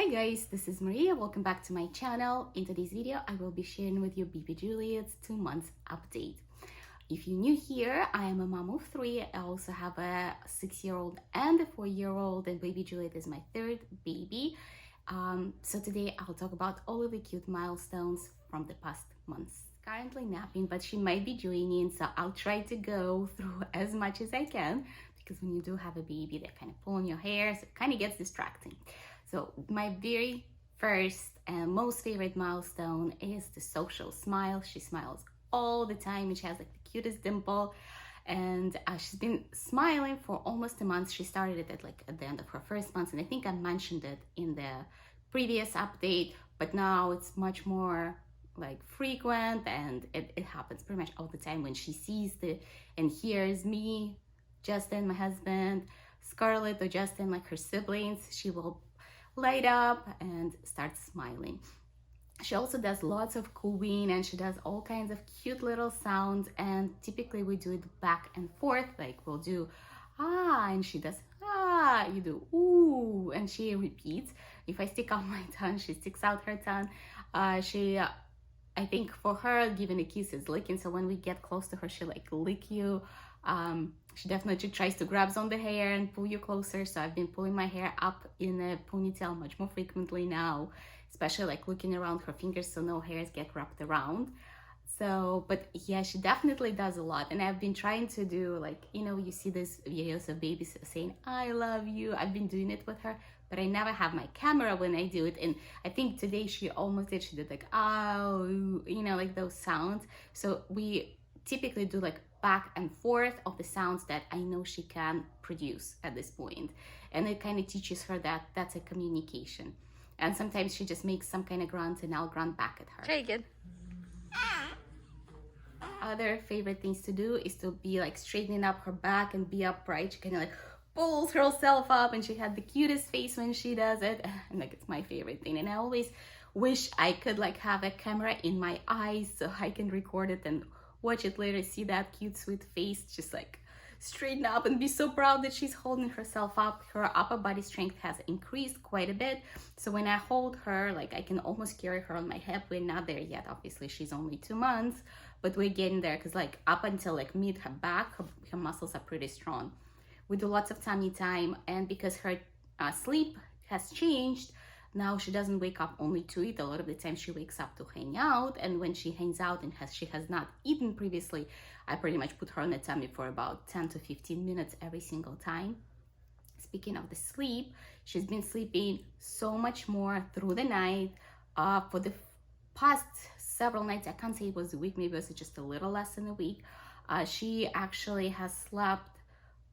Hi guys, this is Maria. Welcome back to my channel. In today's video, I will be sharing with you baby Juliett's 2 months update. If you're new here, I am a mom of 3. I also have a 6-year-old and a 4-year-old, and baby Juliett is my 3rd baby. So today I'll talk about all of the cute milestones from the past months. Currently napping, but she might be joining, so I'll try to go through as much as I can, because when you do have a baby, they kind of pull on your hair, so it kind of gets distracting. So my very first and most favorite milestone is the social smile. She smiles all the time, and she has like the cutest dimple, and she's been smiling for almost a month. She started it at the end of her first month, and I think I mentioned it in the previous update, but now it's much more like frequent, and it happens pretty much all the time when she sees and hears me, Justin, my husband, Scarlett, or Justin, like her siblings. She will light up and start smiling. She also does lots of cooing, and she does all kinds of cute little sounds, and typically we do it back and forth. Like we'll do ah, and she does ah, you do ooh, and she repeats. If I stick out my tongue, she sticks out her tongue. I think for her, giving a kiss is licking, so when we get close to her, she like lick you. She definitely tries to grab on the hair and pull you closer, so I've been pulling my hair up in a ponytail much more frequently now, especially like looking around her fingers so no hairs get wrapped around. So, but yeah, she definitely does a lot, and I've been trying to do, like, you know, you see these videos of babies saying I love you. I've been doing it with her, but I never have my camera when I do it, and I think today she almost did. She did like oh, you know, like those sounds. So we typically do like back and forth of the sounds that I know she can produce at this point, and it kind of teaches her that that's a communication. And sometimes she just makes some kind of grunt, and I'll grunt back at her. Try again. Other favorite things to do is to be like straightening up her back and be upright. She kind of like pulls herself up, and she had the cutest face when she does it, and like it's my favorite thing. And I always wish I could like have a camera in my eyes so I can record it and watch it later, see that cute sweet face just like straighten up and be so proud that she's holding herself up. Her upper body strength has increased quite a bit, so when I hold her, like I can almost carry her on my hip. We're not there yet, obviously, she's only 2 months, but we're getting there, because like up until like mid her back, her muscles are pretty strong. We do lots of tummy time, and because her sleep has changed, now she doesn't wake up only to eat. A lot of the time she wakes up to hang out, and when she hangs out and she has not eaten previously, I pretty much put her on the tummy for about 10 to 15 minutes every single time. Speaking of the sleep, she's been sleeping so much more through the night. For the past several nights, I can't say it was a week, maybe it was just a little less than a week, she actually has slept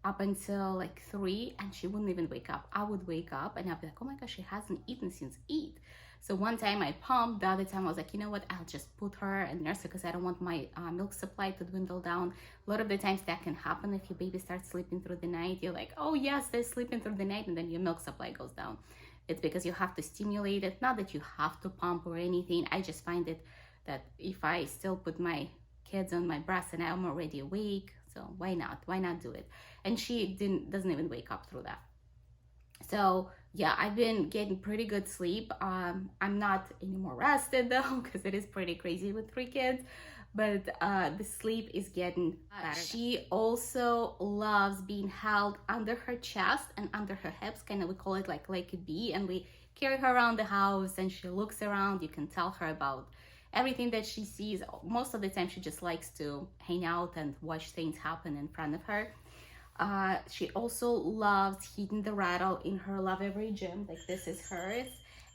up until like 3, and she wouldn't even wake up. I would wake up and I'd be like, oh my gosh, she hasn't eaten since 8. So one time I pumped, the other time I was like, you know what, I'll just put her and nurse her, because I don't want my milk supply to dwindle down. A lot of the times that can happen if your baby starts sleeping through the night. You're like, oh yes, they're sleeping through the night, and then your milk supply goes down. It's because you have to stimulate it. Not that you have to pump or anything. I just find it that if I still put my kids on my breast and I'm already awake, so why not do it? And she doesn't even wake up through that. So yeah, I've been getting pretty good sleep. I'm not any more rested though, because it is pretty crazy with 3 kids, but the sleep is getting better. She also loves being held under her chest and under her hips, kind of, we call it like a bee, and we carry her around the house, and she looks around. You can tell her about everything that she sees. Most of the time she just likes to hang out and watch things happen in front of her. She also loves hitting the rattle in her Lovevery gym. Like this is hers,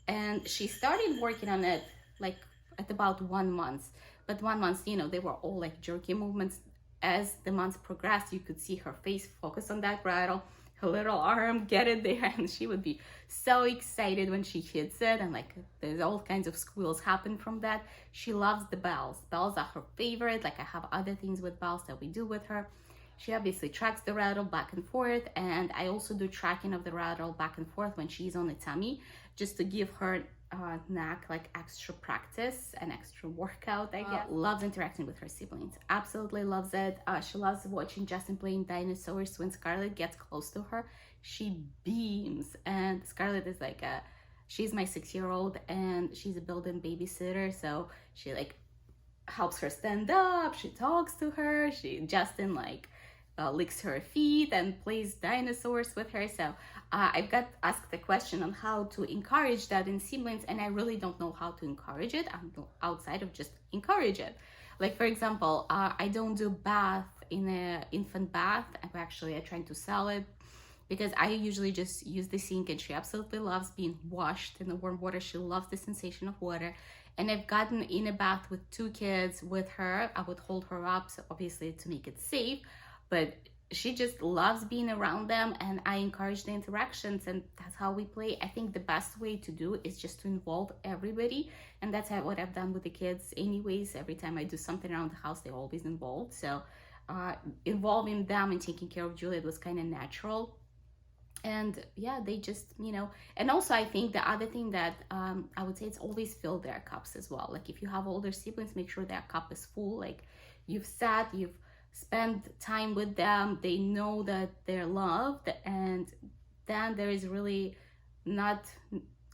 and she started working on it like at about 1 month. But 1 month, you know, they were all like jerky movements. As the months progressed, you could see her face focus on that rattle, her little arm get it there, and she would be so excited when she hits it, and like there's all kinds of squeals happen from that. She loves the bells. Bells are her favorite. Like I have other things with bells that we do with her. She obviously tracks the rattle back and forth, and I also do tracking of the rattle back and forth when she's on the tummy, just to give her neck like extra practice and extra workout, I guess. Loves interacting with her siblings, absolutely loves it. She loves watching Justin playing dinosaurs. When Scarlett gets close to her, she beams, and Scarlett is like a she's my 6-year-old and she's a built-in babysitter, so she like helps her stand up, she talks to her, Justin like licks her feet and plays dinosaurs with her. So I've got asked the question on how to encourage that in siblings, and I really don't know how to encourage it outside of just encourage it. Like, for example, I don't do bath in an infant bath. I'm trying to sell it because I usually just use the sink, and she absolutely loves being washed in the warm water. She loves the sensation of water. And I've gotten in a bath with 2 kids with her. I would hold her up, so obviously to make it safe, but she just loves being around them, and I encourage the interactions, and that's how we play. I think the best way to do is just to involve everybody, and that's what I've done with the kids anyways. Every time I do something around the house, they're always involved. So involving them and taking care of Juliet was kind of natural. And yeah, they just, and also I think the other thing that I would say, it's always fill their cups as well. Like, if you have older siblings, make sure their cup is full. Like, you've spent time with them, they know that they're loved, and then there is really not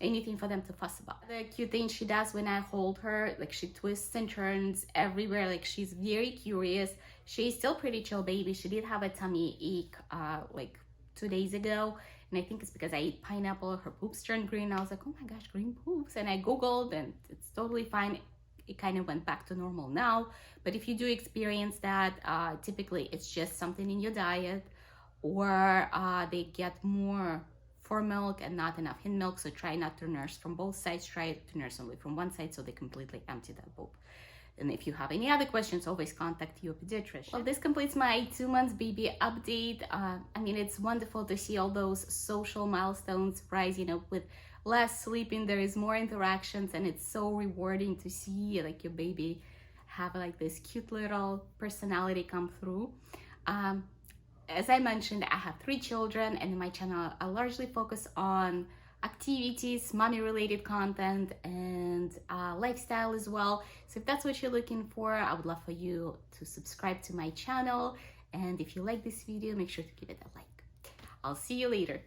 anything for them to fuss about. The cute thing she does when I hold her, like, she twists and turns everywhere. Like, she's very curious. She's still pretty chill baby. She did have a tummy ache like 2 days ago, and I think it's because I ate pineapple. Her poops turned green. I was like, oh my gosh, green poops. And I googled, and it's totally fine. It kind of went back to normal now. But if you do experience that, typically it's just something in your diet, or they get more for milk and not enough in milk. So try not to nurse from both sides. Try to nurse only from one side so they completely empty that boob. And if you have any other questions, always contact your pediatrician. Well, this completes my 2 months baby update. I mean, it's wonderful to see all those social milestones rise, with less sleeping, there is more interactions, and it's so rewarding to see like your baby have like this cute little personality come through. As I mentioned, I have 3 children, and in my channel I largely focus on activities, mommy related content, and lifestyle as well. So if that's what you're looking for, I would love for you to subscribe to my channel, and if you like this video, make sure to give it a like. I'll see you later.